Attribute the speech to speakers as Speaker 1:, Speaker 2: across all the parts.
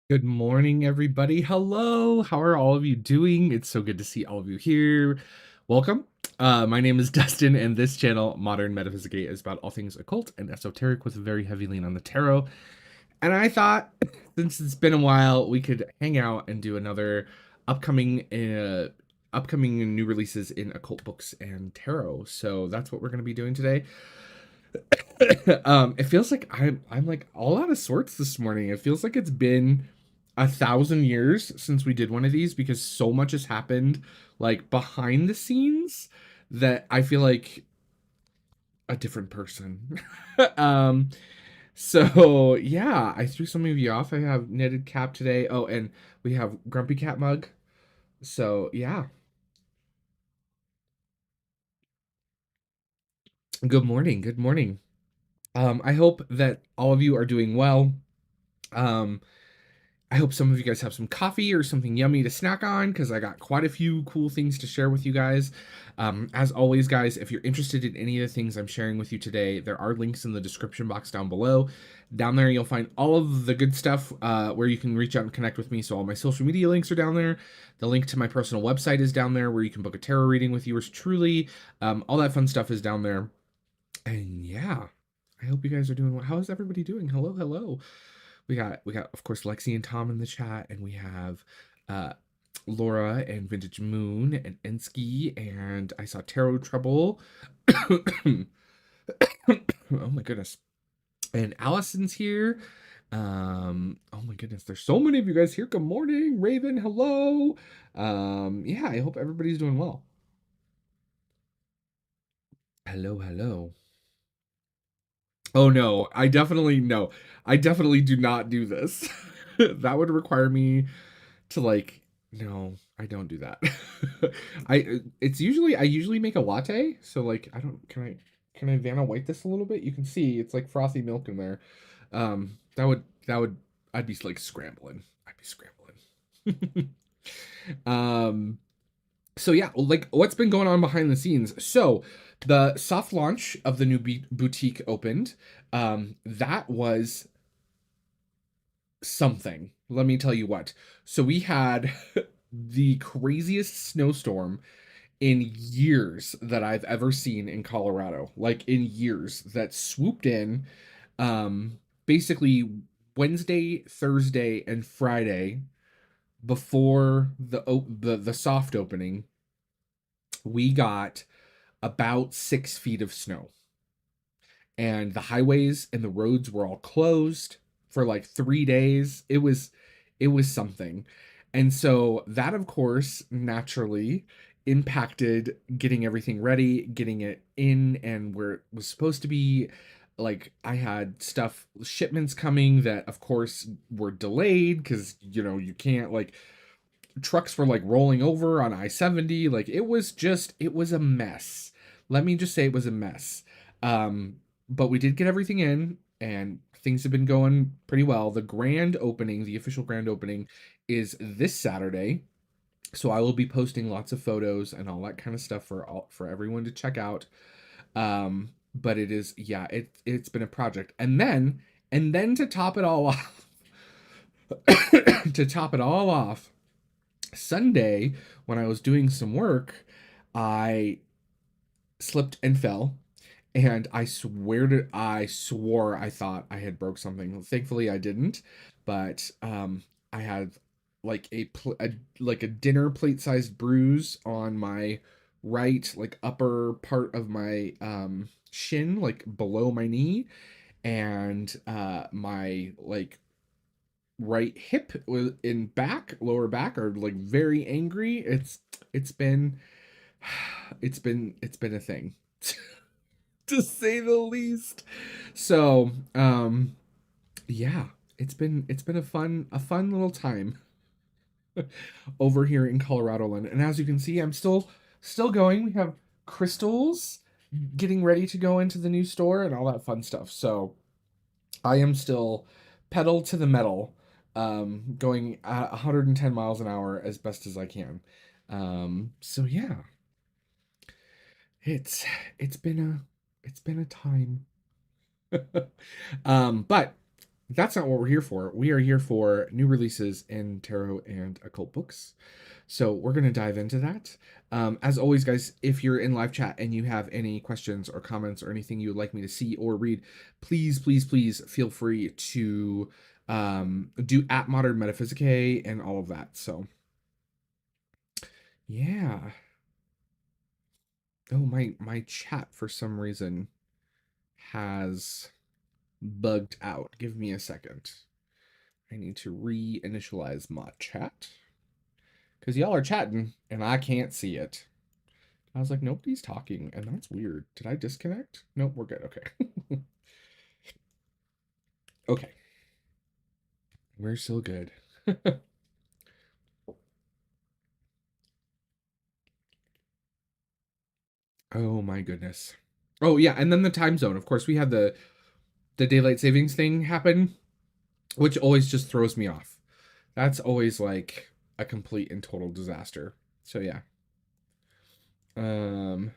Speaker 1: Good morning, everybody. Hello. How are all of you doing? It's so good to see all of you here. Welcome. My name is Dustin, and this channel, Modern Metaphysicae, is about all things occult and esoteric with a very heavy lean on the tarot. And I thought, since it's been a while, we could hang out and do another upcoming new releases in occult books and tarot. So that's what we're going to be doing today. It feels like I'm like all out of sorts this morning. It feels like it's been 1,000 years since we did one of these because so much has happened like behind the scenes that I feel like a different person. um so yeah, I threw some of you off. I have knitted cap today. Oh, and we have grumpy cat mug. So yeah. Good morning. Good morning. I hope that all of you are doing well. Um I hope some of you guys have some coffee or something yummy to snack on because I got quite a few cool things to share with you guys. As always, guys, if you're interested in any of the things I'm sharing with you today, there are links in the description box down below. Down there, you'll find all of the good stuff where you can reach out and connect with me. So all my social media links are down there. The link to my personal website is down there where you can book a tarot reading with yours truly. All that fun stuff is down there. And yeah, I hope you guys are doing well. How is everybody doing? Hello, hello. We got of course Lexi and Tom in the chat, and we have Laura and Vintage Moon and Ensky, and I saw Tarot Trouble. Oh my goodness. And Allison's here. Oh my goodness, there's so many of you guys here. Good morning, Raven. Hello. Yeah, I hope everybody's doing well. Hello, hello. Oh no, I definitely do not do this. That would require me to like, no, I don't do that. I usually make a latte, so like I don't can I Vanna White this a little bit? You can see it's like frothy milk in there. That would I'd be like scrambling. I'd be scrambling. So yeah, like what's been going on behind the scenes? So the soft launch of the new boutique opened. That was something. Let me tell you what. So we had the craziest snowstorm in years that I've ever seen in Colorado. Like in years that swooped in basically Wednesday, Thursday, and Friday before the soft opening. We got about 6 feet of snow, and the highways and the roads were all closed for like 3 days. It was something. And so that of course naturally impacted getting everything ready, getting it in and where it was supposed to be. Like I had shipments coming that of course were delayed because you can't, like, trucks were like rolling over on I-70. Like it was a mess. Let me just say it was a mess. But we did get everything in and things have been going pretty well. The official grand opening is this Saturday. So I will be posting lots of photos and all that kind of stuff for everyone to check out. But it is, yeah, it's been a project. And then to top it all off, Sunday, when I was doing some work, I slipped and fell And I swore I thought I had broke something. Thankfully I didn't, but I had like a dinner plate sized bruise on my right like upper part of my shin, like below my knee, and my like right hip was in back, lower back are like very angry. It's been it's been a thing to say the least. So, yeah, it's been a fun little time over here in Colorado Land. And as you can see, I'm still going. We have crystals getting ready to go into the new store and all that fun stuff. So, I am still pedal to the metal, going at 110 miles an hour as best as I can. So yeah, it's it's been a time. But that's not what we're here for. We are here for new releases in tarot and occult books. So we're going to dive into that. As always, guys, if you're in live chat and you have any questions or comments or anything you would like me to see or read, please, please, please feel free to do at Modern Metaphysicae and all of that. So, yeah. Oh, my chat for some reason has bugged out. Give me a second. I need to reinitialize my chat because y'all are chatting and I can't see it. I was like, nobody's talking, and that's weird. Did I disconnect? Nope, we're good. Okay. Okay. We're still good. Oh my goodness. Oh yeah, and then the time zone. Of course, we had the daylight savings thing happen, which always just throws me off. That's always like a complete and total disaster. So yeah. Um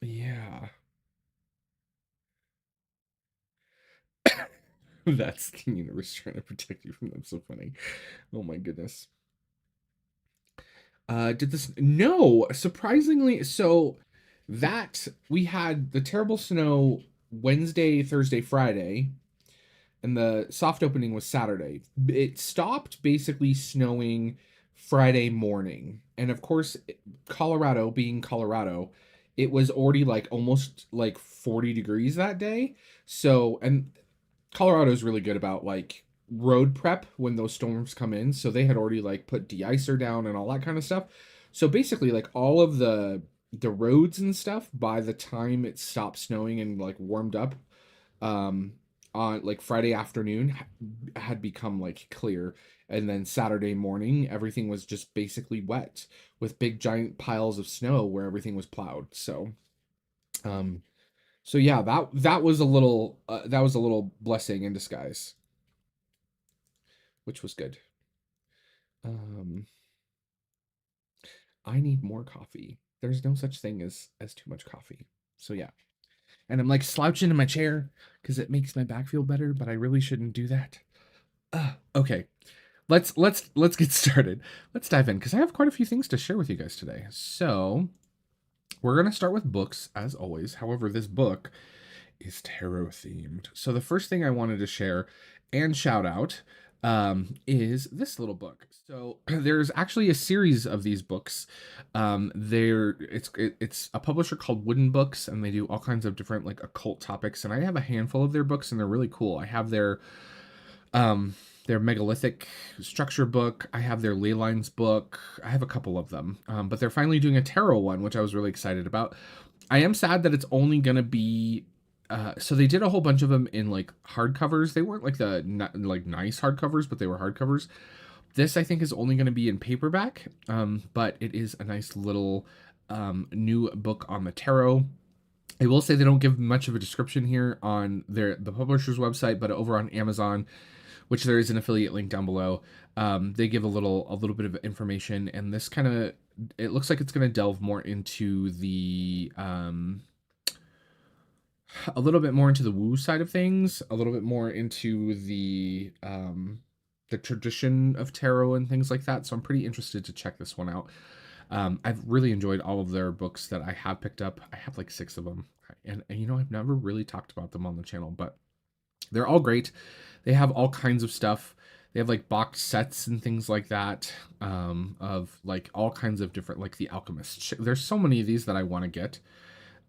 Speaker 1: yeah. That's the universe trying to protect you from them. So funny. Oh my goodness. Did this? No, surprisingly. So that we had the terrible snow Wednesday, Thursday, Friday, and the soft opening was Saturday. It stopped basically snowing Friday morning, and of course, Colorado being Colorado, it was already like almost like 40 degrees that day. So, and Colorado is really good about like road prep when those storms come in. So they had already like put de-icer down and all that kind of stuff. So basically like all of the roads and stuff by the time it stopped snowing and like warmed up um on like Friday afternoon had become like clear, and then Saturday morning everything was just basically wet with big giant piles of snow where everything was plowed. Um so yeah, that was a little blessing in disguise, which was good. Um, I need more coffee. There's no such thing as too much coffee. So yeah, and I'm like slouching in my chair because it makes my back feel better, but I really shouldn't do that. Okay, let's get started. Let's dive in because I have quite a few things to share with you guys today. So we're gonna start with books as always. However, this book is tarot themed. So the first thing I wanted to share and shout out is this little book. So there's actually a series of these books. It's a publisher called Wooden Books, and they do all kinds of different like occult topics. And I have a handful of their books, and they're really cool. I have their megalithic structure book. I have their ley lines book. I have a couple of them, but they're finally doing a tarot one, which I was really excited about. I am sad that it's only gonna be. So they did a whole bunch of them in like hardcovers. They weren't like like nice hardcovers, but they were hardcovers. This I think is only going to be in paperback, but it is a nice little new book on the tarot. I will say they don't give much of a description here on the publisher's website, but over on Amazon, which there is an affiliate link down below, they give a little bit of information. And this kind of, it looks like it's going to delve more into a little bit more into the woo side of things, a little bit more into the tradition of tarot and things like that. So I'm pretty interested to check this one out. I've really enjoyed all of their books that I have picked up. I have like 6 of them. And you know, I've never really talked about them on the channel, but they're all great. They have all kinds of stuff. They have like box sets and things like that, of like all kinds of different, like the Alchemist. There's so many of these that I want to get.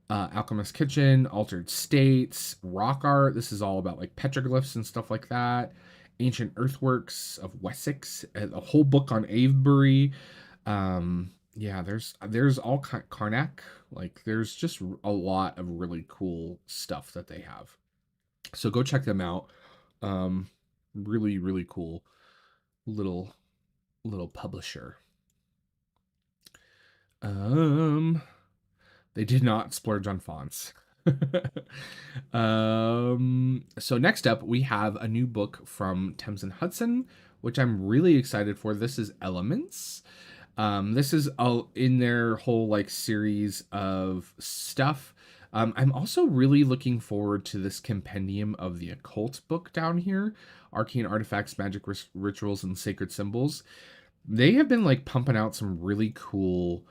Speaker 1: Alchemist Kitchen, Altered States, Rock Art. This is all about like petroglyphs and stuff like that. Ancient Earthworks of Wessex, a whole book on Avebury. Yeah, there's all kind Karnak. Like there's just a lot of really cool stuff that they have. So go check them out. Um, really, really cool little publisher. Um, they did not splurge on fonts. So next up we have a new book from Thames and Hudson, which I'm really excited for. This is Elements. This is all in their whole like series of stuff. I'm also really looking forward to this compendium of the occult book down here, Arcane Artifacts, Magic Rituals, and Sacred Symbols. They have been like pumping out some really cool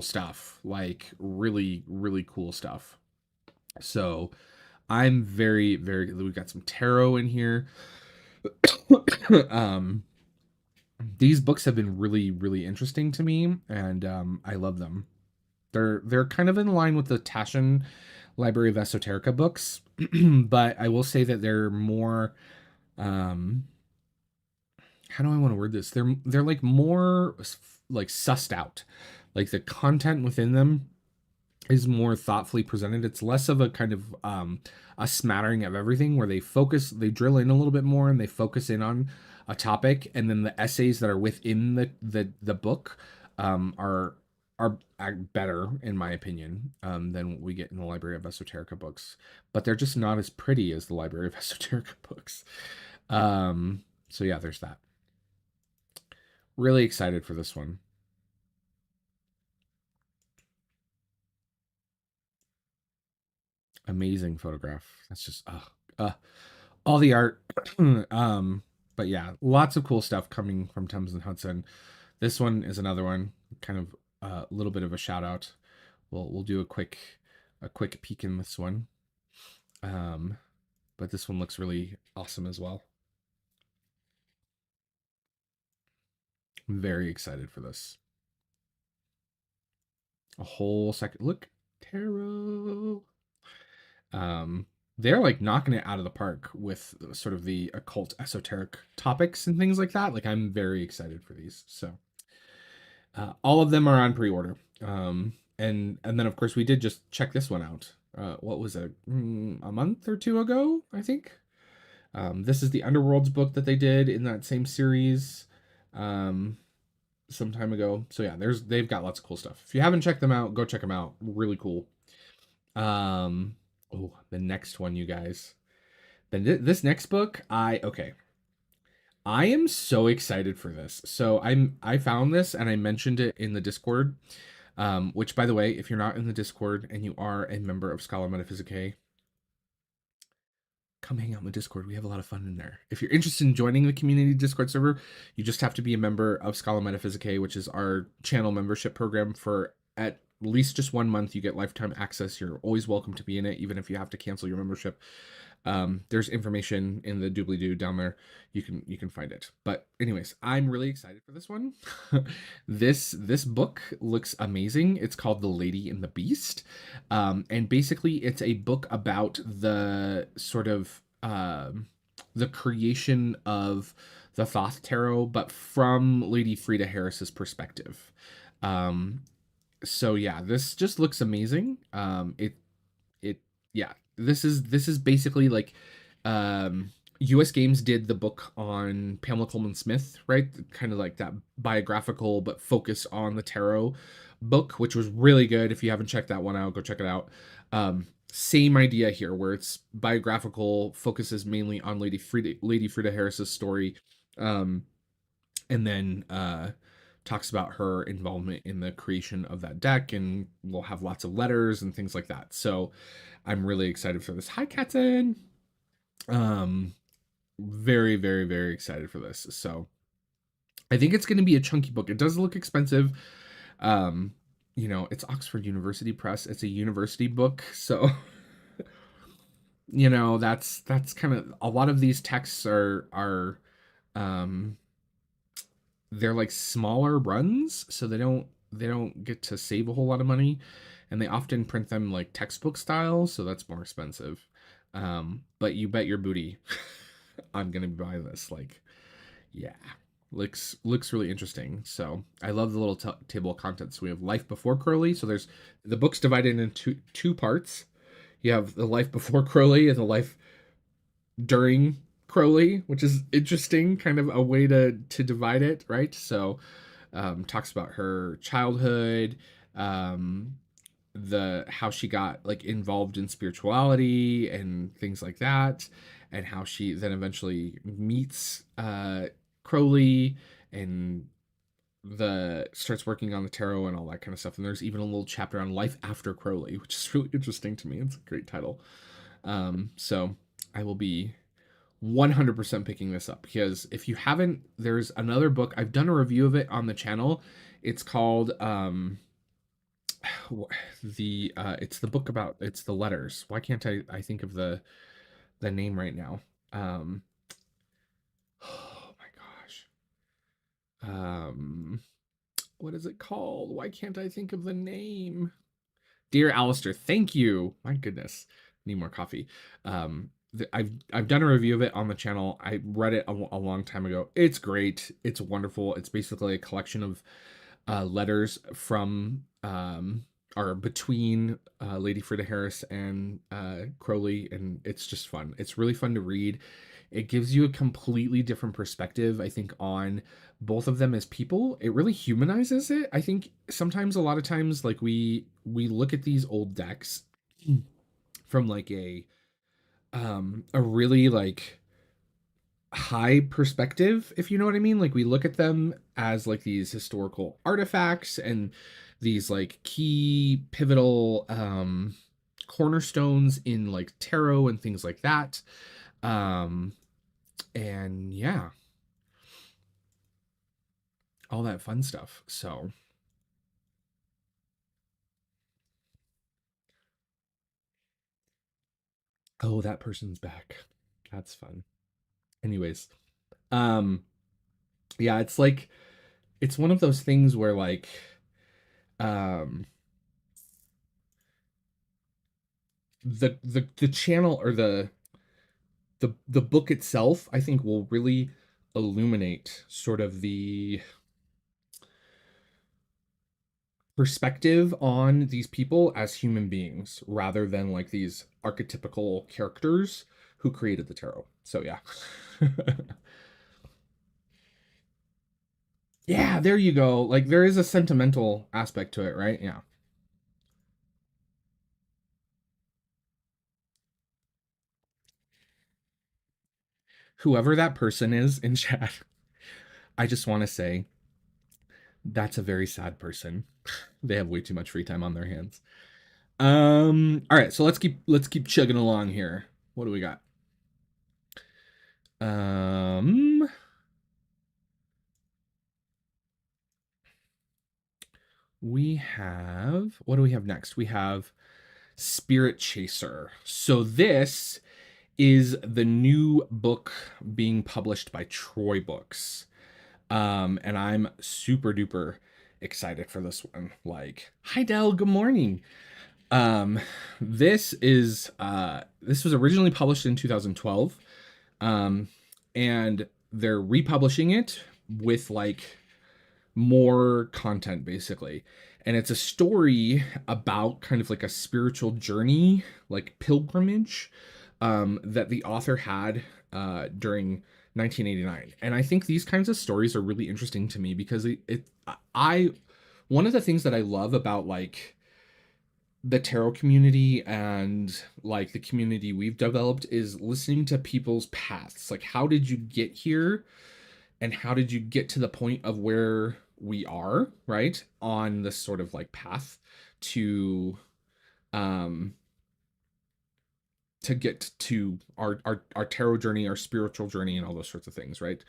Speaker 1: stuff, like really, really cool stuff. So I'm very, very, we got some tarot in here. um, these books have been really, really interesting to me, and I love them. They're kind of in line with the Taschen Library of Esoterica books, but I will say that they're more, how do I want to word this? They're like more like sussed out. Like the content within them is more thoughtfully presented. It's less of a kind of a smattering of everything where they drill in a little bit more and they focus in on a topic, and then the essays that are within the book are better in my opinion than what we get in the Library of Esoterica books, but they're just not as pretty as the Library of Esoterica books. So yeah, there's that. Really excited for this one. Amazing photograph. That's just all the art. But yeah, lots of cool stuff coming from Thames and Hudson. This one is another one, kind of a little bit of a shout out. We'll do a quick peek in this one. But this one looks really awesome as well. I'm very excited for this. A whole second look, tarot. They're like knocking it out of the park with sort of the occult esoteric topics and things like that. Like I'm very excited for these. So all of them are on pre-order. And then of course we did just check this one out. What was it? A month or two ago, I think. This is the Underworlds book that they did in that same series some time ago. So yeah, they've got lots of cool stuff. If you haven't checked them out, go check them out. Really cool. Oh, the next one, you guys. Then this next book, I am so excited for this. So I found this and I mentioned it in the Discord. Which by the way, if you're not in the Discord and you are a member of Scholar Metaphysicae, come hang out in the Discord. We have a lot of fun in there. If you're interested in joining the community Discord server, you just have to be a member of Scholar Metaphysicae, which is our channel membership program. For at least just 1 month, you get lifetime access. You're always welcome to be in it, even if you have to cancel your membership. There's information in the doobly-doo down there. You can find it. But anyways, I'm really excited for this one. This book looks amazing. It's called The Lady and the Beast. And basically it's a book about the sort of the creation of the Thoth Tarot, but from Lady Frida Harris's perspective. So yeah, this just looks amazing. Yeah, this is basically like US Games did the book on Pamela Coleman Smith, right? Kind of like that biographical but focus on the tarot book, which was really good. If you haven't checked that one out, go check it out. Same idea here, where it's biographical, focuses mainly on Lady Frida Harris's story, and then talks about her involvement in the creation of that deck, and we'll have lots of letters and things like that. So I'm really excited for this. Hi, Katzen. Very, very, very excited for this. So I think it's going to be a chunky book. It does look expensive. Um, you know, it's Oxford University Press. It's a university book, so you know, that's kind of a lot of these texts are um they're like smaller runs, so they don't get to save a whole lot of money, and they often print them like textbook style, so that's more expensive. But you bet your booty I'm gonna be buying this. Like, yeah, looks really interesting. So I love the little table of contents. We have life before Crowley. So there's the book's divided into two parts. You have the life before Crowley and the life during Crowley, which is interesting, kind of a way to divide it, right? So talks about her childhood, um, the how she got like involved in spirituality and things like that, and how she then eventually meets Crowley and the starts working on the tarot and all that kind of stuff. And there's even a little chapter on life after Crowley, which is really interesting to me. It's a great title. So I will be 100% picking this up, because if you haven't, there's another book. I've done a review of it on the channel. It's called it's the book about, it's the letters. Why can't I think of the name right now? Oh my gosh. What is it called? Why can't I think of the name? Dear Alistair, thank you. My goodness, need more coffee. I've done a review of it on the channel. I read it a long time ago. It's great. It's wonderful. It's basically a collection of letters from or between Lady Frida Harris and Crowley, and it's just fun. It's really fun to read. It gives you a completely different perspective, I think, on both of them as people. It really humanizes it. I think sometimes, a lot of times, like we look at these old decks from like a really like high perspective, if you know what I mean. Like we look at them as like these historical artifacts and these like key pivotal cornerstones in like tarot and things like that. Um and yeah, all that fun stuff. So, oh, that person's back. That's fun. Anyways, um yeah, it's like it's one of those things where like um the channel or the book itself, I think, will really illuminate sort of the perspective on these people as human beings rather than like these archetypical characters who created the tarot. So yeah. Yeah, there you go. Like there is a sentimental aspect to it, right? Yeah. Whoever that person is in chat, I just want to say that's a very sad person. They have way too much free time on their hands. All right, so let's keep chugging along here. What do we got? Um we have, what do we have next? We have Spirit Chaser. So this is the new book being published by Troy Books. And I'm super duper excited for this one. Like, hi Del, good morning. Um, this was originally published in 2012. Um, and they're republishing it with like more content basically. And it's a story about kind of like a spiritual journey, like pilgrimage, that the author had during 1989. And I think these kinds of stories are really interesting to me because I one of the things that I love about like the tarot community and like the community we've developed is listening to people's paths. Like, how did you get here? And how did you get to the point of where we are, right? On this sort of like path to um to get to our tarot journey, our spiritual journey, and all those sorts of things, right?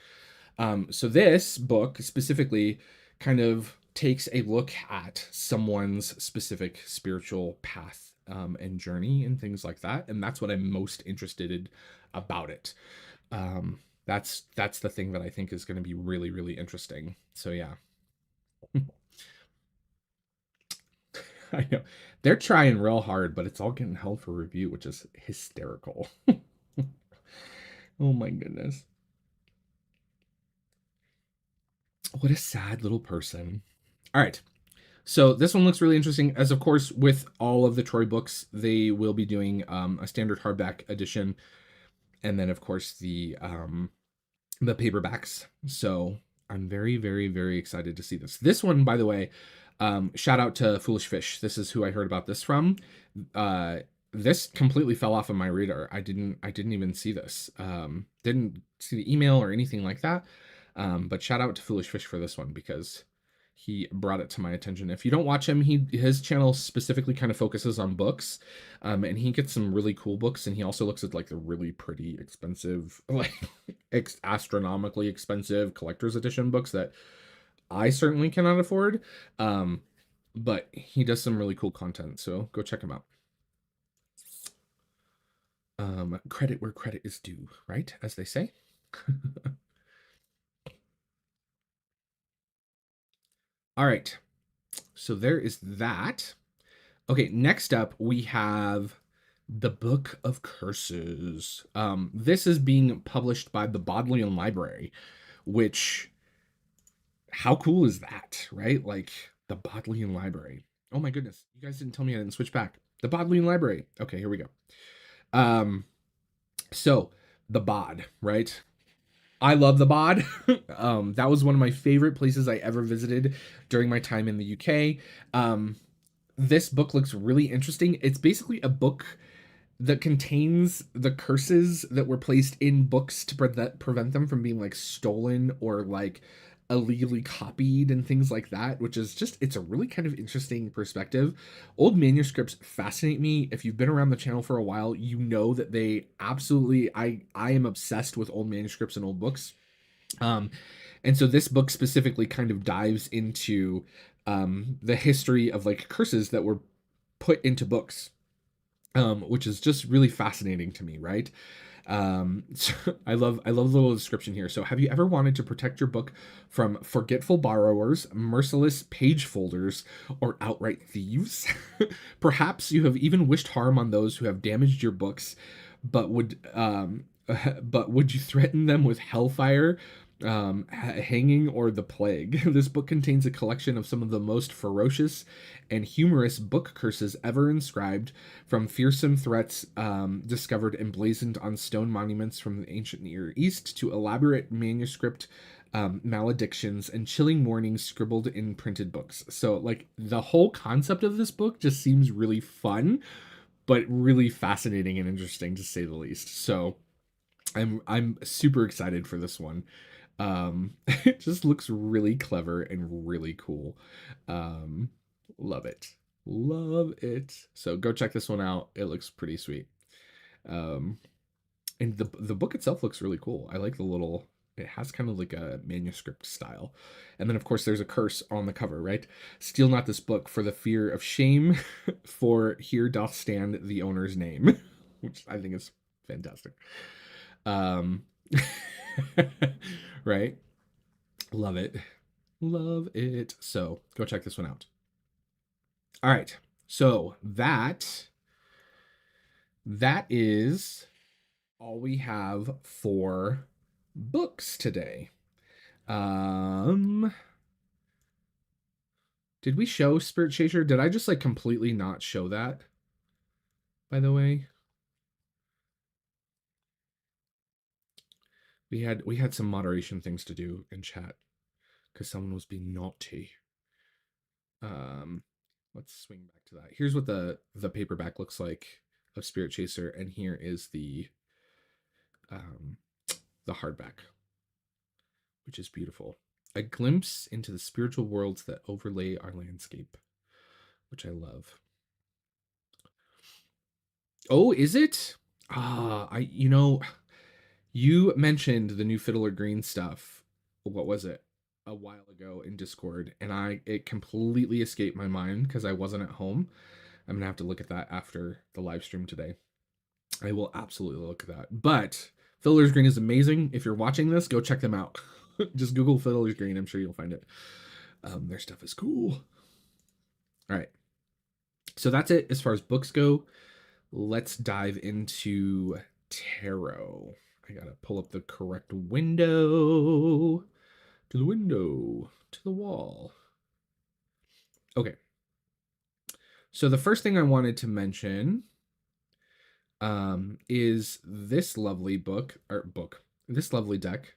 Speaker 1: So this book specifically kind of takes a look at someone's specific spiritual path and journey and things like that, and that's what I'm most interested in about it. That's the thing that I think is going to be really really interesting. So yeah. I know they're trying real hard, but it's all getting held for review, which is hysterical. Oh my goodness. What a sad little person. All right. So this one looks really interesting. As of course, with all of the Troy books, they will be doing a standard hardback edition, and then of course the paperbacks. So I'm very, very, very excited to see this. This one, by the way, shout out to Foolish Fish. This is who I heard about this from. This completely fell off of my radar. I didn't even see this. Didn't see the email or anything like that. But shout out to Foolish Fish for this one because he brought it to my attention. If you don't watch him, his channel specifically kind of focuses on books, and he gets some really cool books. And he also looks at like the really pretty, expensive, like astronomically expensive collector's edition books that I certainly cannot afford. But he does some really cool content, so go check him out. Credit where credit is due, right? As they say. All right. So there is that. Okay, next up we have the Book of Curses. This is being published by the Bodleian Library, which, how cool is that, right? Like the Bodleian Library. Oh my goodness, you guys didn't tell me I didn't switch back. The Bodleian Library. Okay, here we go. So the Bod, right? I love the Bod. That was one of my favorite places I ever visited during my time in the UK. This book looks really interesting. It's basically a book that contains the curses that were placed in books to prevent them from being like stolen or like illegally copied and things like that, which is just, it's a really kind of interesting perspective. Old manuscripts fascinate me. If you've been around the channel for a while, you know that they absolutely, I am obsessed with old manuscripts and old books. And so this book specifically kind of dives into the history of like curses that were put into books, which is just really fascinating to me, right? So I love the little description here. So have you ever wanted to protect your book from forgetful borrowers, merciless page folders, or outright thieves? Perhaps you have even wished harm on those who have damaged your books, but would you threaten them with hellfire, hanging, or the plague? This book contains a collection of some of the most ferocious and humorous book curses ever inscribed, from fearsome threats discovered emblazoned on stone monuments from the ancient Near East to elaborate manuscript maledictions and chilling warnings scribbled in printed books. So like the whole concept of this book just seems really fun, but really fascinating and interesting to say the least. So I'm super excited for this one. It just looks really clever and really cool. Love it. Love it. So go check this one out. It looks pretty sweet. And the book itself looks really cool. I like the little, it has kind of like a manuscript style. And then of course there's a curse on the cover, right? Steal not this book for the fear of shame, for here doth stand the owner's name, which I think is fantastic. Um right? Love it. Love it. So go check this one out. All right. So that is all we have for books today. Did we show Spirit Chaser? Did I just like completely not show that? By the way, we had some moderation things to do in chat because someone was being naughty. Let's swing back to that. Here's what the paperback looks like of Spirit Chaser, and here is the hardback, which is beautiful. A glimpse into the spiritual worlds that overlay our landscape, which I love. Oh, is it? You mentioned the new Fiddler Green stuff. what was it, a while ago in Discord, and it completely escaped my mind because I wasn't at home. I'm gonna have to look at that after the live stream today. I will absolutely look at that. But Fiddler's Green is amazing. If you're watching this, go check them out. Just Google Fiddler's Green. I'm sure you'll find it. Their stuff is cool. All right. So that's it as far as books go. Let's dive into tarot. I gotta pull up the correct window. To the window. To the wall. Okay. So the first thing I wanted to mention is this lovely this lovely deck.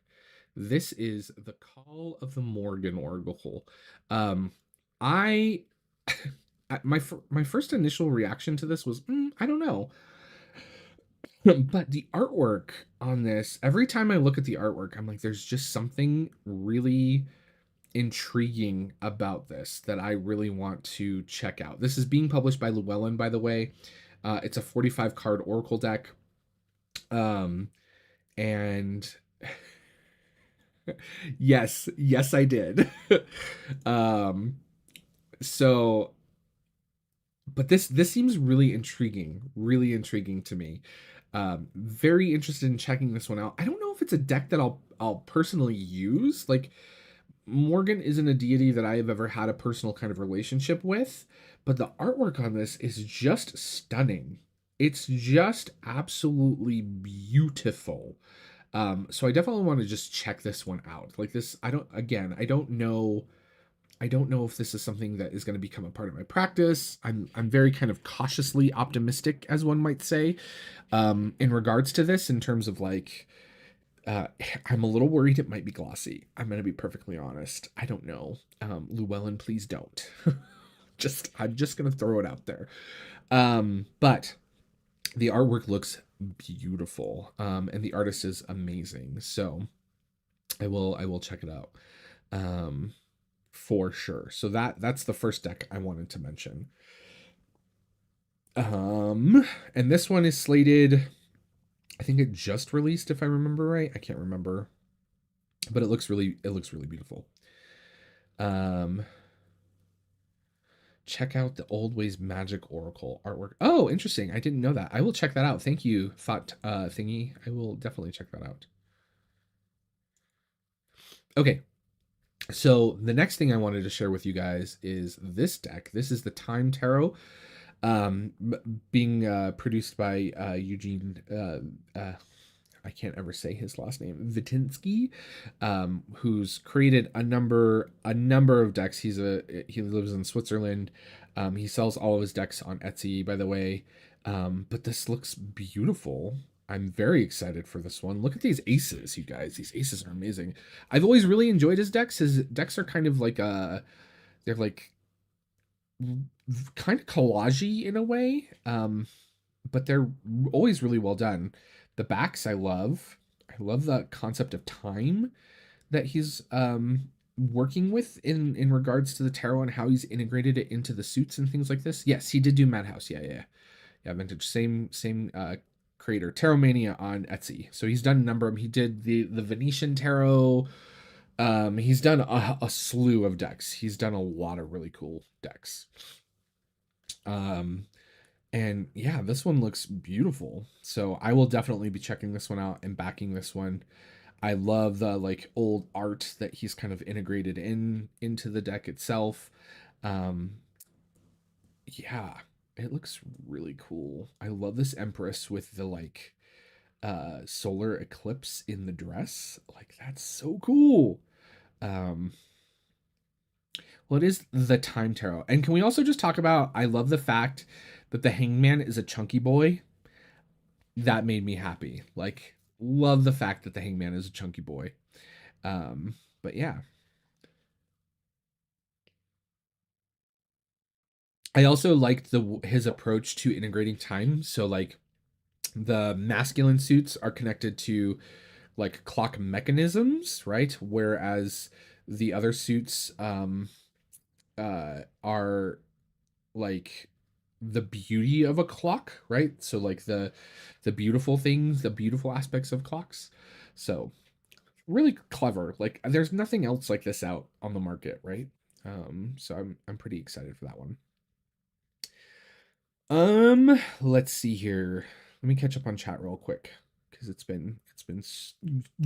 Speaker 1: This is the Call of the Morrigan Oracle. I my first initial reaction to this was I don't know. But the artwork on this, every time I look at the artwork, I'm like, there's just something really intriguing about this that I really want to check out. This is being published by Llewellyn, by the way. It's a 45 card Oracle deck. And yes, I did. So, but this seems really intriguing to me. Very interested in checking this one out. I don't know if it's a deck that I'll personally use. Like, Morgan isn't a deity that I have ever had a personal kind of relationship with, but the artwork on this is just stunning. It's just absolutely beautiful. So I definitely want to just check this one out. Like this, I don't know if this is something that is going to become a part of my practice. I'm very kind of cautiously optimistic, as one might say, in regards to this, in terms of like, I'm a little worried it might be glossy. I'm going to be perfectly honest. I don't know. Llewellyn, please don't. I'm just going to throw it out there. But the artwork looks beautiful. And the artist is amazing. So I will check it out. For sure. So that's the first deck I wanted to mention. And this one is slated, I think it just released, if I remember right. I can't remember, but it looks really beautiful. Check out the Old Ways Magic Oracle artwork. Oh, interesting. I didn't know that. I will check that out. Thank you, Thought Thingy. I will definitely check that out. Okay. So the next thing I wanted to share with you guys is this deck. This is the Time Tarot, being produced by Eugene. I can't ever say his last name, Vitinsky, who's created a number of decks. He lives in Switzerland. He sells all of his decks on Etsy, by the way. But this looks beautiful. I'm very excited for this one. Look at these aces, you guys. These aces are amazing. I've always really enjoyed his decks. His decks are kind of like they're like kind of collagey in a way, but they're always really well done. The backs I love the concept of time that he's working with in regards to the tarot and how he's integrated it into the suits and things like this. Yes, he did do Madhouse. Yeah, vintage, same creator, Tarot Mania on Etsy. So he's done a number of them. He did the Venetian tarot. He's done a slew of decks. He's done a lot of really cool decks. And yeah, this one looks beautiful. So I will definitely be checking this one out and backing this one. I love the like old art that he's kind of integrated into the deck itself. Yeah, it looks really cool. I love this Empress with the like solar eclipse in the dress. Like, that's so cool. Well, it is the Time Tarot. And can we also just talk about, I love the fact that the Hangman is a chunky boy. That made me happy. Like, love the fact that the Hangman is a chunky boy. But yeah. I also liked his approach to integrating time. So like the masculine suits are connected to like clock mechanisms, right? Whereas the other suits are like the beauty of a clock, right? So like the beautiful things, the beautiful aspects of clocks. So really clever. Like there's nothing else like this out on the market, right? So I'm pretty excited for that one. Let's see here. Let me catch up on chat real quick because it's been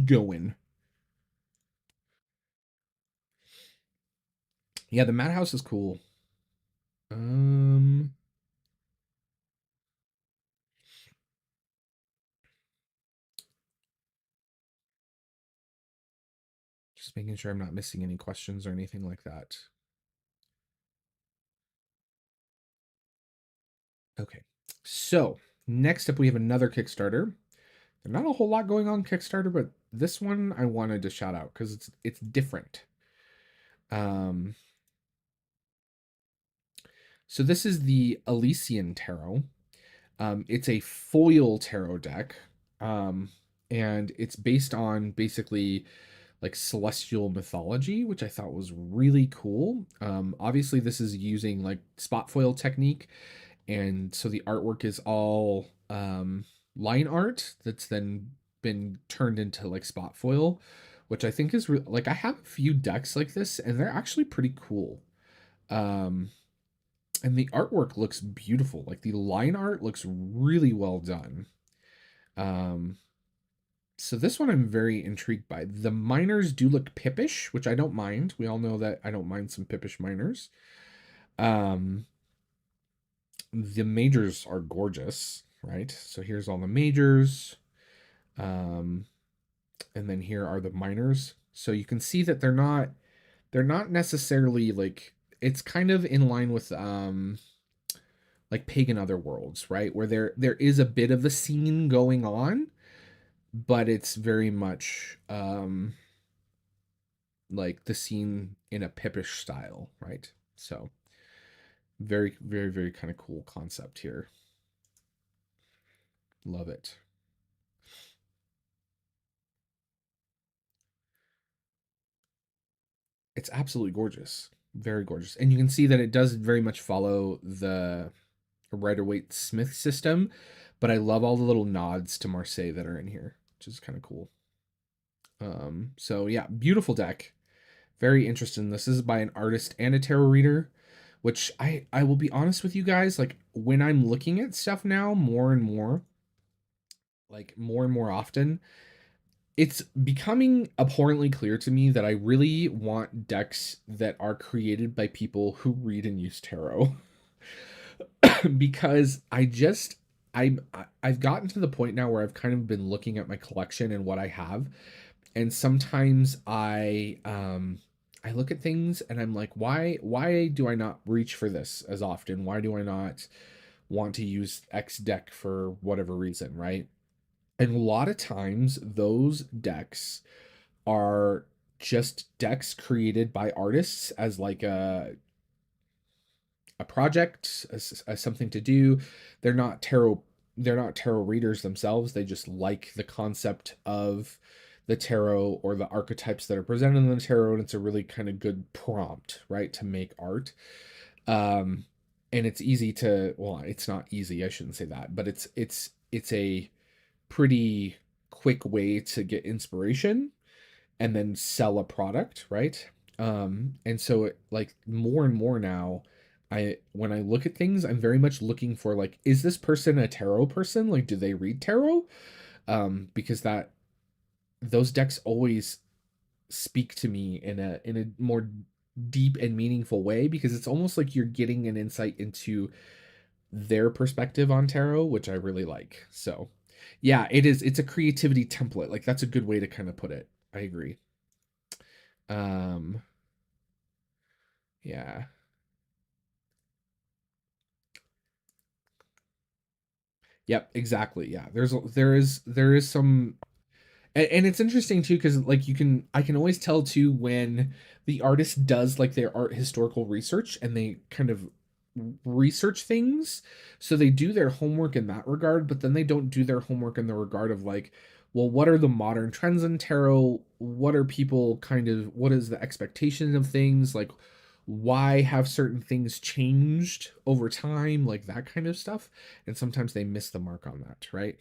Speaker 1: going. Yeah, the Madhouse is cool. Um, just making sure I'm not missing any questions or anything like that. Okay, so next up we have another Kickstarter. There's not a whole lot going on Kickstarter, but this one I wanted to shout out because it's different. Um, so this is the Elysian Tarot. It's a foil tarot deck, um, and it's based on basically like celestial mythology, which I thought was really cool. Obviously, this is using like spot foil technique, and so the artwork is all line art that's then been turned into like spot foil, which I think is like I have a few decks like this, and they're actually pretty cool. Um, and the artwork looks beautiful. Like the line art looks really well done. Um, so this one I'm very intrigued by. The miners do look pippish, which I don't mind. We all know that I don't mind some pippish miners. Um, the majors are gorgeous, right? So here's all the majors. Um, and then here are the miners. So you can see that they're not necessarily like it's kind of in line with like pagan other worlds, right? Where there is a bit of the scene going on, but it's very much like the scene in a pippish style, right? So very, very, very kind of cool concept here. Love it. It's absolutely gorgeous. Very gorgeous. And you can see that it does very much follow the Rider-Waite Smith system, but I love all the little nods to Marseille that are in here, which is kind of cool. So yeah, beautiful deck. Very interested in this. This is by an artist and a tarot reader, which I will be honest with you guys, like when I'm looking at stuff now more and more, like more and more often, it's becoming abhorrently clear to me that I really want decks that are created by people who read and use tarot. Because I've gotten to the point now where I've kind of been looking at my collection and what I have, and sometimes I look at things and I'm like, why do I not reach for this as often? Why do I not want to use X deck for whatever reason, right? And a lot of times those decks are just decks created by artists as like a project, as something to do. They're not tarot readers themselves. They just like the concept of the tarot or the archetypes that are presented in the tarot, and it's a really kind of good prompt, right, to make art. um and it's easy to, well, it's not easy, I shouldn't say that, but it's a pretty quick way to get inspiration and then sell a product, right? And so like more and more now, when I look at things, I'm very much looking for like, is this person a tarot person? Like, do they read tarot? Because that those decks always speak to me in a more deep and meaningful way, because it's almost like you're getting an insight into their perspective on tarot, which I really like. So, yeah, it's a creativity template. Like that's a good way to kind of put it. I agree. Um, yeah. Yep, exactly. Yeah. There is some, and it's interesting too because like I can always tell too when the artist does like their art historical research and they kind of research things, so they do their homework in that regard, but then they don't do their homework in the regard of like, well, what are the modern trends in tarot, what are people kind of, what is the expectation of things, like why have certain things changed over time, like that kind of stuff. And sometimes they miss the mark on that, right?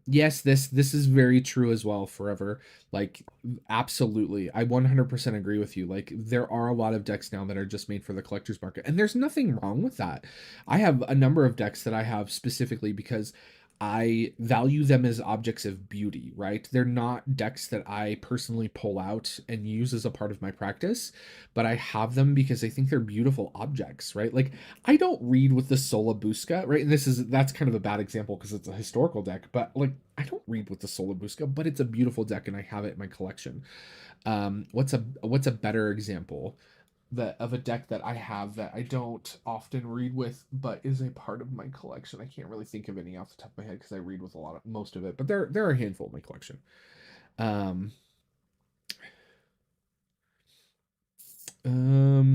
Speaker 1: Yes, this is very true as well. Forever, like absolutely, I 100% agree with you. Like there are a lot of decks now that are just made for the collector's market, and there's nothing wrong with that. I have a number of decks that I have specifically because I value them as objects of beauty, right? They're not decks that I personally pull out and use as a part of my practice, but I have them because I think they're beautiful objects, right? Like I don't read with the Solabusca, right? And that's kind of a bad example because it's a historical deck, but like I don't read with the Solabusca, but it's a beautiful deck and I have it in my collection. What's a better example that of a deck that I have that I don't often read with, but is a part of my collection? I can't really think of any off the top of my head because I read with a lot of most of it, but there are a handful in my collection. Um,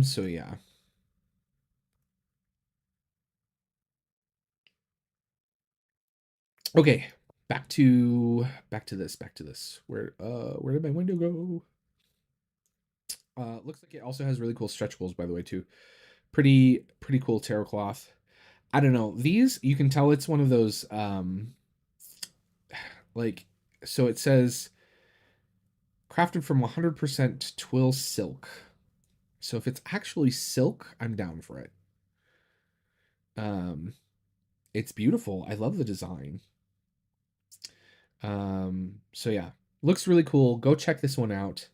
Speaker 1: so yeah. Okay, back to this. Where did my window go? Looks like it also has really cool stretch goals, by the way, too. Pretty cool tarot cloth. I don't know. These you can tell it's one of those like so it says crafted from 100% twill silk. So if it's actually silk, I'm down for it. Um it's beautiful. I love the design. So yeah, looks really cool. Go check this one out.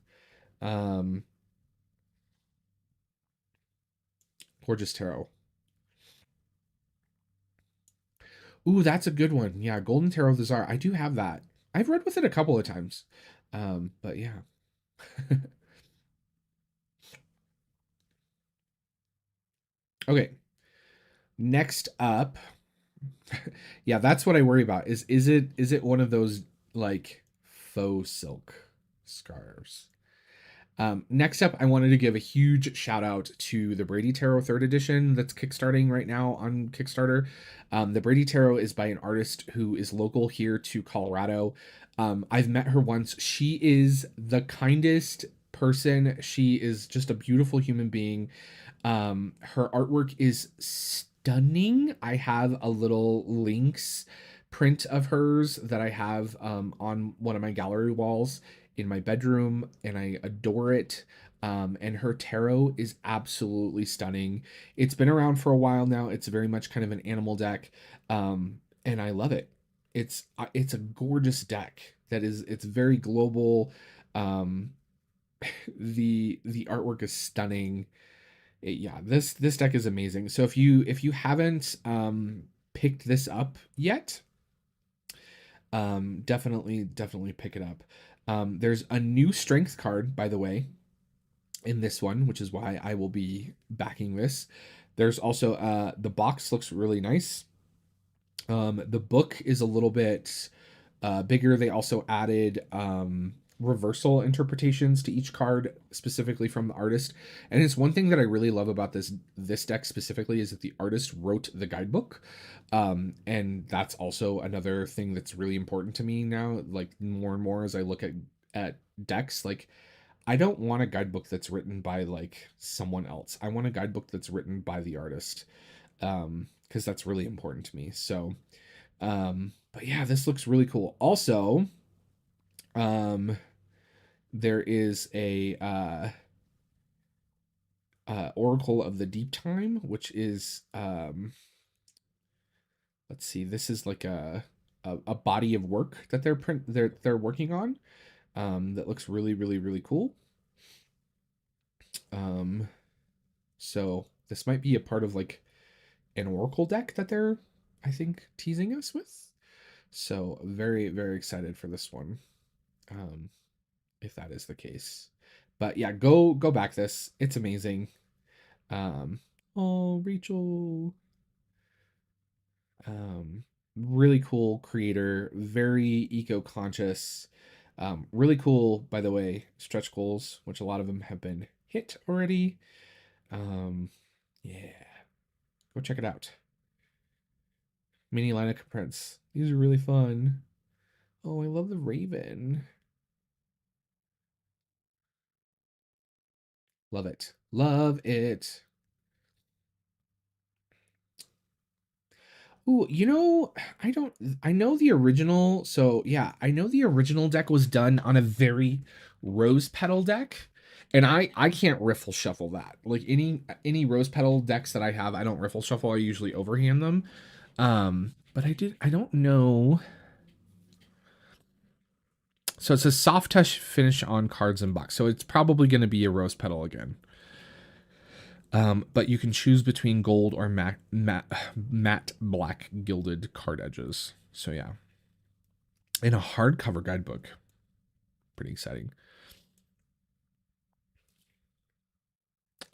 Speaker 1: Um Gorgeous tarot. Ooh, that's a good one. Yeah, Golden Tarot of the Czar. I do have that. I've read with it a couple of times. But yeah. Okay. Next up. Yeah, that's what I worry about. Is it one of those like faux silk scarves? Next up, I wanted to give a huge shout out to the Brady Tarot third edition that's kickstarting right now on Kickstarter. The Brady Tarot is by an artist who is local here to Colorado. I've met her once. She is the kindest person. She is just a beautiful human being. Her artwork is stunning. I have a little Lynx print of hers that I have on one of my gallery walls in my bedroom, and I adore it. And her tarot is absolutely stunning. It's been around for a while now. It's very much kind of an animal deck, and I love it. It's a gorgeous deck that is it's very global. Um, the artwork is stunning. Yeah, this deck is amazing. So if you haven't picked this up yet, definitely pick it up. There's a new strength card, by the way, in this one, which is why I will be backing this. There's also the box looks really nice. The book is a little bit bigger. They also added reversal interpretations to each card specifically from the artist. And it's one thing that I really love about this deck specifically is that the artist wrote the guidebook. And that's also another thing that's really important to me now, like more and more as I look at decks. Like I don't want a guidebook that's written by like someone else. I want a guidebook that's written by the artist. Because that's really important to me. So but yeah, this looks really cool. Also, um, there is a Oracle of the Deep Time, which is let's see, this is like a body of work that they're working on. That looks really cool. Um, so this might be a part of like an Oracle deck that they're, I think, teasing us with. So very excited for this one. Um, if that is the case. But yeah, go back this. It's amazing. Um oh, Rachel. Really cool creator, very eco-conscious. Really cool, by the way, stretch goals, which a lot of them have been hit already. Um yeah, go check it out. Mini line of prints. These are really fun. Oh, I love the raven. Love it. Love it. Ooh, I know the original. So yeah, I know the original deck was done on a very rose petal deck. And I can't riffle shuffle that. Like any rose petal decks that I have, I don't riffle shuffle. I usually overhand them. But I don't know. So it's a soft touch finish on cards and box. So it's probably going to be a rose petal again. But you can choose between gold or matte black gilded card edges. So yeah. In a hardcover guidebook. Pretty exciting.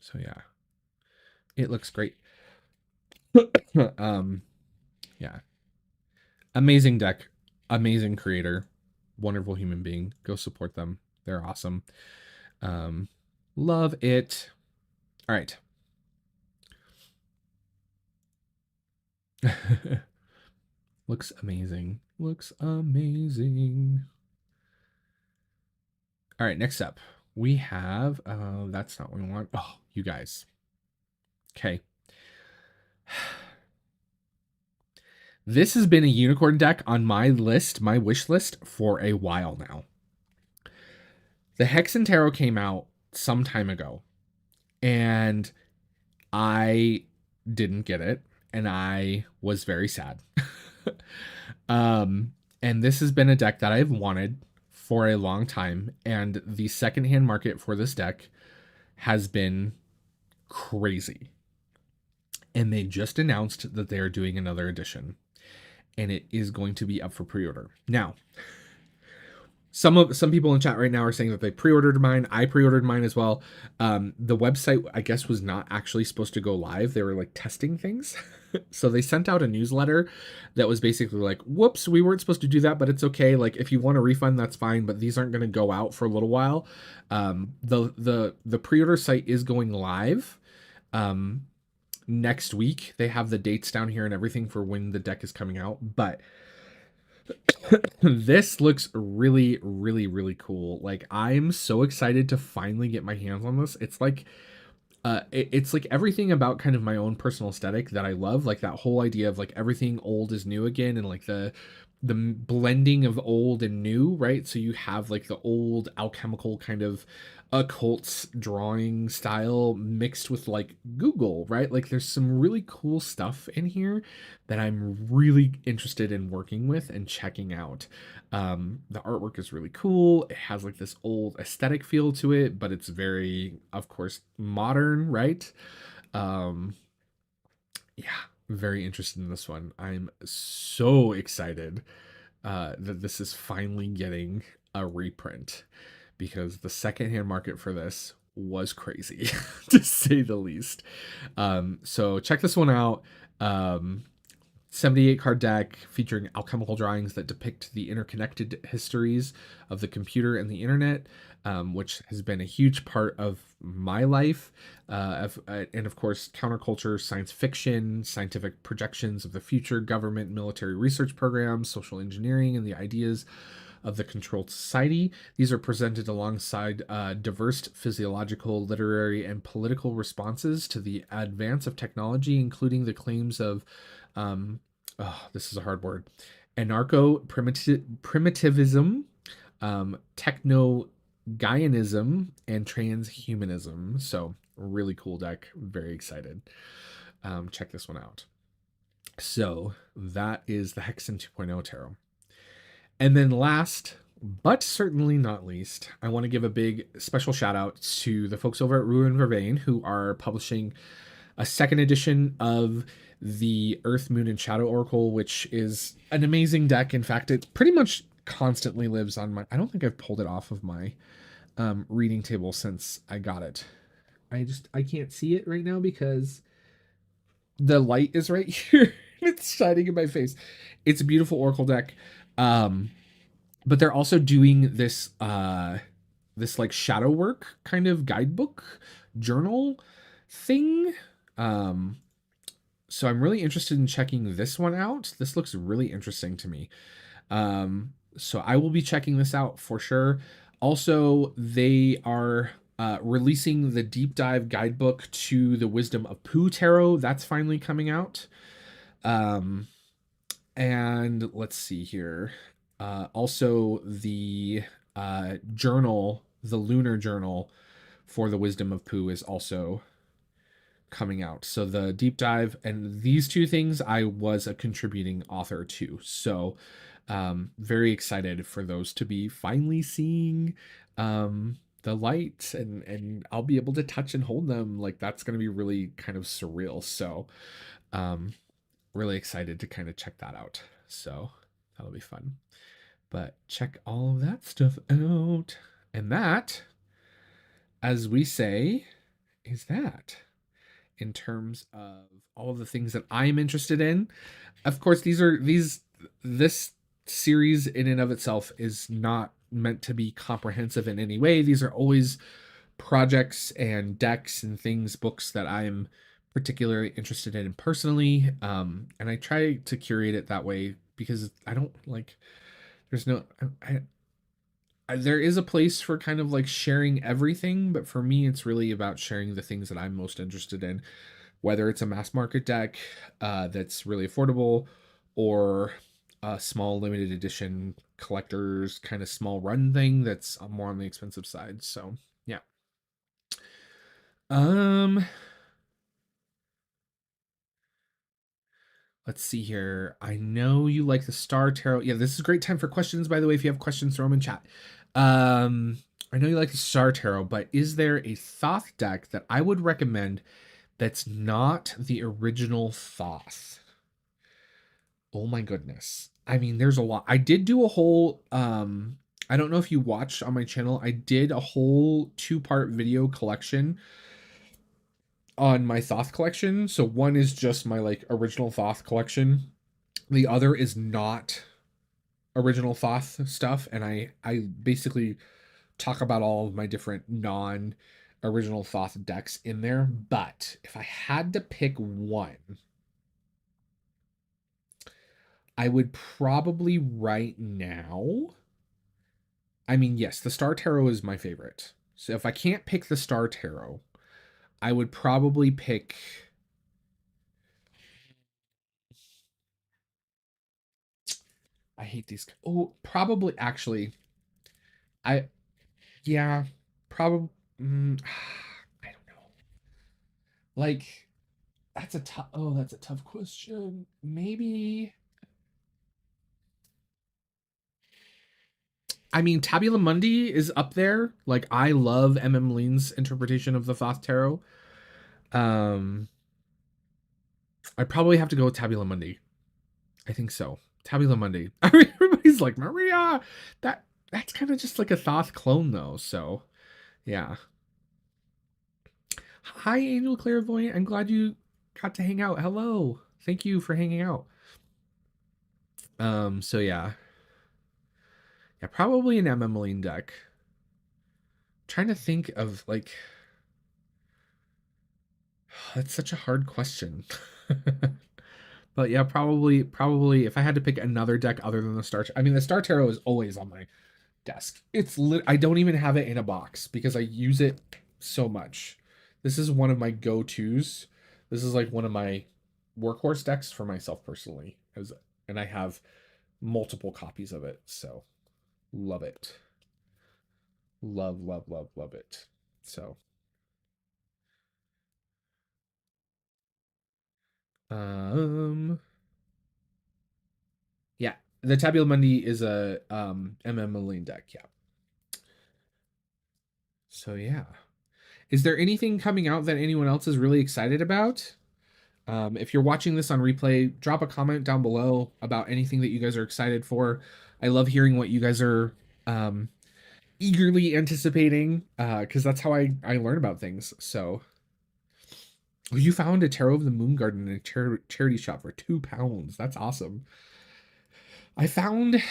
Speaker 1: So yeah. It looks great. Yeah. Amazing deck. Amazing creator. Wonderful human being. Go support them. They're awesome. Love it. All right. Looks amazing. Looks amazing. All right, next up, we have, that's not what we want. Oh, you guys. Okay. This has been a unicorn deck on my list, my wish list, for a while now. The Hexen Tarot came out some time ago, and I didn't get it, and I was very sad. And this has been a deck that I've wanted for a long time, and the secondhand market for this deck has been crazy. And they just announced that they are doing another edition, and it is going to be up for pre-order. Now, some people in chat right now are saying that they pre-ordered mine. I pre-ordered mine as well. The website, I guess, was not actually supposed to go live. They were like testing things. So they sent out a newsletter that was basically like, whoops, we weren't supposed to do that, but it's okay. Like, if you want a refund, that's fine, but these aren't going to go out for a little while. The pre-order site is going live next week. They have the dates down here and everything for when the deck is coming out, but this looks really, really, really cool. Like, I'm so excited to finally get my hands on this. It's like it's like everything about kind of my own personal aesthetic that I love, like that whole idea of like everything old is new again, and like the blending of old and new, right? So you have like the old alchemical kind of occult drawing style mixed with like Google, right? Like there's some really cool stuff in here that I'm really interested in working with and checking out. The artwork is really cool. It has like this old aesthetic feel to it, but it's very, of course, modern, right? Um, yeah, very interested in this one. I'm so excited that this is finally getting a reprint, because the secondhand market for this was crazy to say the least. So check this one out. 78 card deck featuring alchemical drawings that depict the interconnected histories of the computer and the internet, which has been a huge part of my life. And of course, counterculture, science fiction, scientific projections of the future, government, military research programs, social engineering, and the ideas of the controlled society. These are presented alongside diverse physiological, literary, and political responses to the advance of technology, including the claims of this is a hard word, anarcho-primitivism, techno-Gaianism, and transhumanism. So really cool deck. Very excited. Check this one out. So that is the Hexen 2.0 Tarot. And then last, but certainly not least, I want to give a big special shout out to the folks over at Ruin Vervain, who are publishing a second edition of the Earth, Moon, and Shadow Oracle, which is an amazing deck. In fact, it pretty much constantly lives on my... I don't think I've pulled it off of my reading table since I got it. I can't see it right now because the light is right here. It's shining in my face. It's a beautiful Oracle deck. But they're also doing this this like shadow work kind of guidebook journal thing. So I'm really interested in checking this one out. This looks really interesting to me. So I will be checking this out for sure. Also, they are releasing the deep dive guidebook to the Wisdom of Pooh Tarot. That's finally coming out. And let's see here. Also, the journal, the lunar journal for the Wisdom of Pooh, is also coming out. So the deep dive and these two things, I was a contributing author to. So very excited for those to be finally seeing the light, and I'll be able to touch and hold them. Like, that's going to be really kind of surreal. So um really excited to kind of check that out. So that'll be fun. But check all of that stuff out. And that, as we say, is that in terms of all of the things that I'm interested in. Of course, this series in and of itself is not meant to be comprehensive in any way. These are always projects and decks and things, books that I'm particularly interested in personally. And I try to curate it that way because I don't like, there's no, there is a place for kind of like sharing everything, but for me, it's really about sharing the things that I'm most interested in, whether it's a mass market deck that's really affordable, or a small limited edition collector's kind of small run thing that's more on the expensive side. So yeah. Um, let's see here. I know you like the Star Tarot. Yeah, this is a great time for questions, by the way. If you have questions, throw them in chat. Um, I know you like the Star Tarot, but is there a Thoth deck that I would recommend that's not the original Thoth? Oh my goodness. I mean, there's a lot. I did do a whole I don't know if you watched on my channel. I did a whole 2-part video collection on my Thoth collection. So one is just my like original Thoth collection. The other is not original Thoth stuff, and I basically talk about all of my different non original Thoth decks in there. But if I had to pick one, I would probably right now, I mean, yes, the Star Tarot is my favorite. So if I can't pick the Star Tarot, I would probably pick. I hate these. Oh, probably actually. I yeah, probably. I don't know. Like, that's a tough. Oh, that's a tough question. Maybe. I mean, Tabula Mundi is up there. Like, I love Lean's interpretation of the Thoth Tarot. Um, I probably have to go with Tabula Mundi. I think so. Tabula Mundi. I mean, everybody's like, Maria. That's kind of just like a Thoth clone, though. So, yeah. Hi, Angel Clairvoyant. I'm glad you got to hang out. Hello. Thank you for hanging out. So yeah. Yeah, probably an Lean deck. Trying to think of like, that's such a hard question. But yeah, probably if I had to pick another deck other than the Star, I mean, the Star Tarot is always on my desk. I don't even have it in a box because I use it so much. This is one of my go-tos. This is like one of my workhorse decks for myself personally, and I have multiple copies of it. So love it. Love it. So um yeah, the Tabula Mundi is a Malene deck, yeah. So yeah. Is there anything coming out that anyone else is really excited about? If you're watching this on replay, drop a comment down below about anything that you guys are excited for. I love hearing what you guys are eagerly anticipating, because that's how I learn about things. So, oh, you found a Tarot of the Moon Garden in a charity shop for £2. That's awesome. I think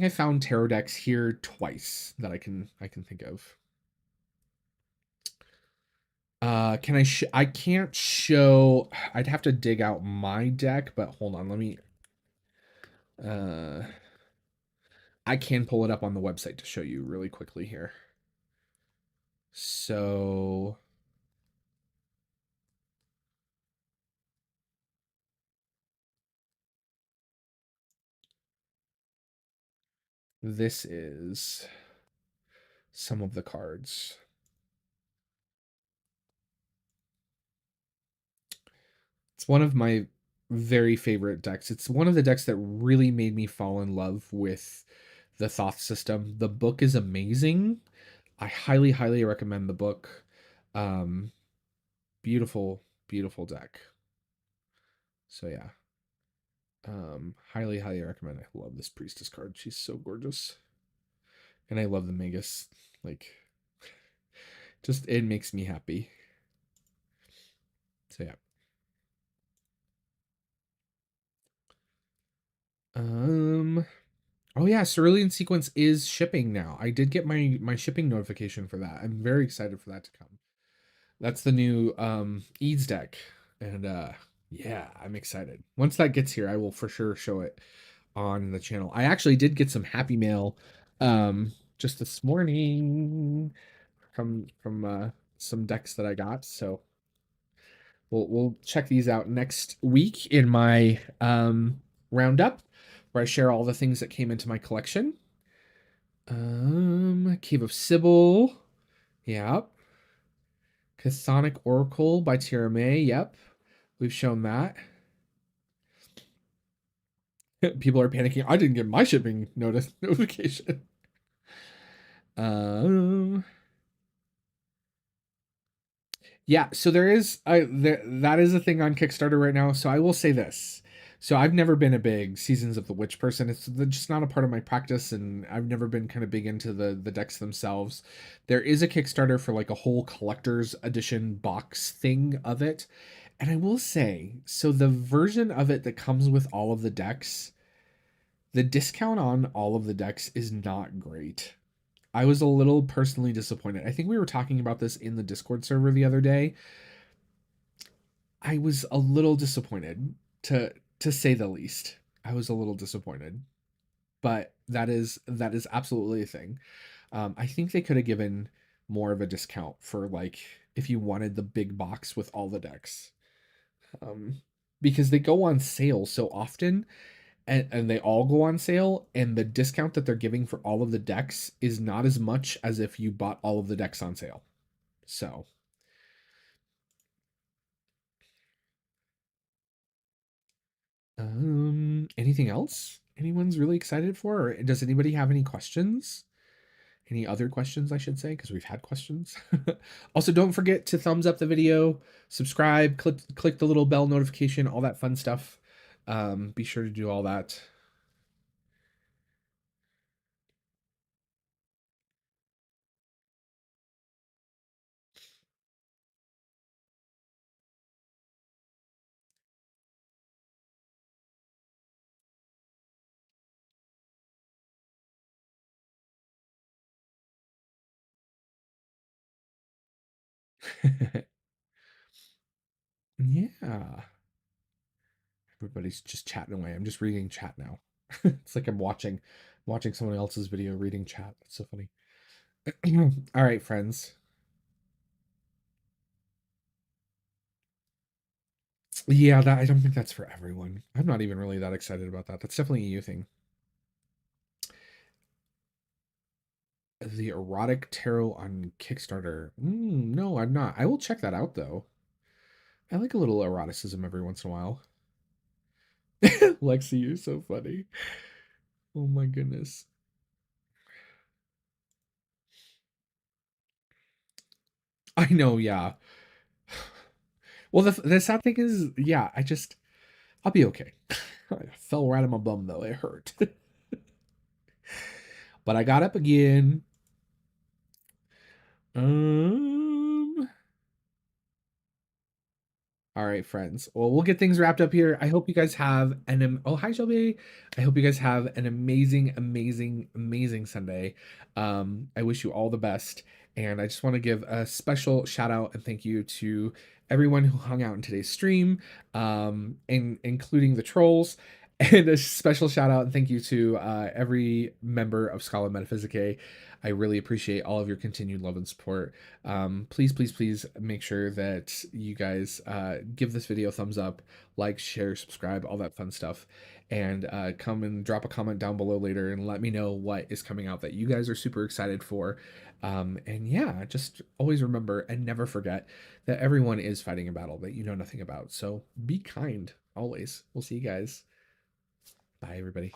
Speaker 1: I found tarot decks here twice that I can think of. Can I can't show. I'd have to dig out my deck, but hold on, let me uh I can pull it up on the website to show you really quickly here. So This is some of the cards. It's one of my very favorite decks. It's one of the decks that really made me fall in love with the Thoth system. The book is amazing. I highly, highly recommend the book. Um, beautiful, beautiful deck. So yeah. Highly, highly recommend. I love this priestess card. She's so gorgeous. And I love the Magus. Like, just it makes me happy. So yeah. Oh yeah, Cerulean Sequence is shipping now. I did get my shipping notification for that. I'm very excited for that to come. That's the new Eads deck. And yeah, I'm excited. Once that gets here, I will for sure show it on the channel. I actually did get some happy mail just this morning from some decks that I got. So we'll check these out next week in my roundup where I share all the things that came into my collection. Cave of Sybil. Yep. Chthonic Oracle by Tira May. Yep. We've shown that. People are panicking. I didn't get my shipping notification. Yeah, so there is that is a thing on Kickstarter right now. So I will say this. So I've never been a big Seasons of the Witch person. It's just not a part of my practice, and I've never been kind of big into the decks themselves. There is a Kickstarter for like a whole collector's edition box thing of it. And I will say, so the version of it that comes with all of the decks, the discount on all of the decks is not great. I was a little personally disappointed. I think we were talking about this in the Discord server the other day. I was a little disappointed to say the least. I was a little disappointed. But that is absolutely a thing. I think they could have given more of a discount for like if you wanted the big box with all the decks. Because they go on sale so often and they all go on sale, and the discount that they're giving for all of the decks is not as much as if you bought all of the decks on sale. So anything else anyone's really excited for, or does anybody have any questions? Any other questions, I should say, because we've had questions. Also, don't forget to thumbs up the video, subscribe, click the little bell notification, all that fun stuff. Be sure to do all that. Yeah. Everybody's just chatting away. I'm just reading chat now. It's like I'm watching someone else's video reading chat. That's so funny. All right, friends. Yeah, that I don't think that's for everyone. I'm not even really that excited about that. That's definitely a you thing. The erotic tarot on Kickstarter. No, I'm not. I will check that out though. I like a little eroticism every once in a while. Lexi, you're so funny. Oh my goodness. I know, yeah. Well, the sad thing is, yeah, I'll be okay. I fell right on my bum though. It hurt. But I got up again. Um All right, friends. Well, we'll get things wrapped up here. I hope you guys have oh, hi Shelby. I hope you guys have an amazing, amazing, amazing Sunday. I wish you all the best. And I just want to give a special shout out and thank you to everyone who hung out in today's stream, including the trolls. And a special shout out and thank you to every member of Scholar Metaphysicae. I really appreciate all of your continued love and support. Please, please, please make sure that you guys give this video a thumbs up, like, share, subscribe, all that fun stuff. And come and drop a comment down below later and let me know what is coming out that you guys are super excited for. And yeah, just always remember and never forget that everyone is fighting a battle that you know nothing about. So be kind always. We'll see you guys. Bye, everybody.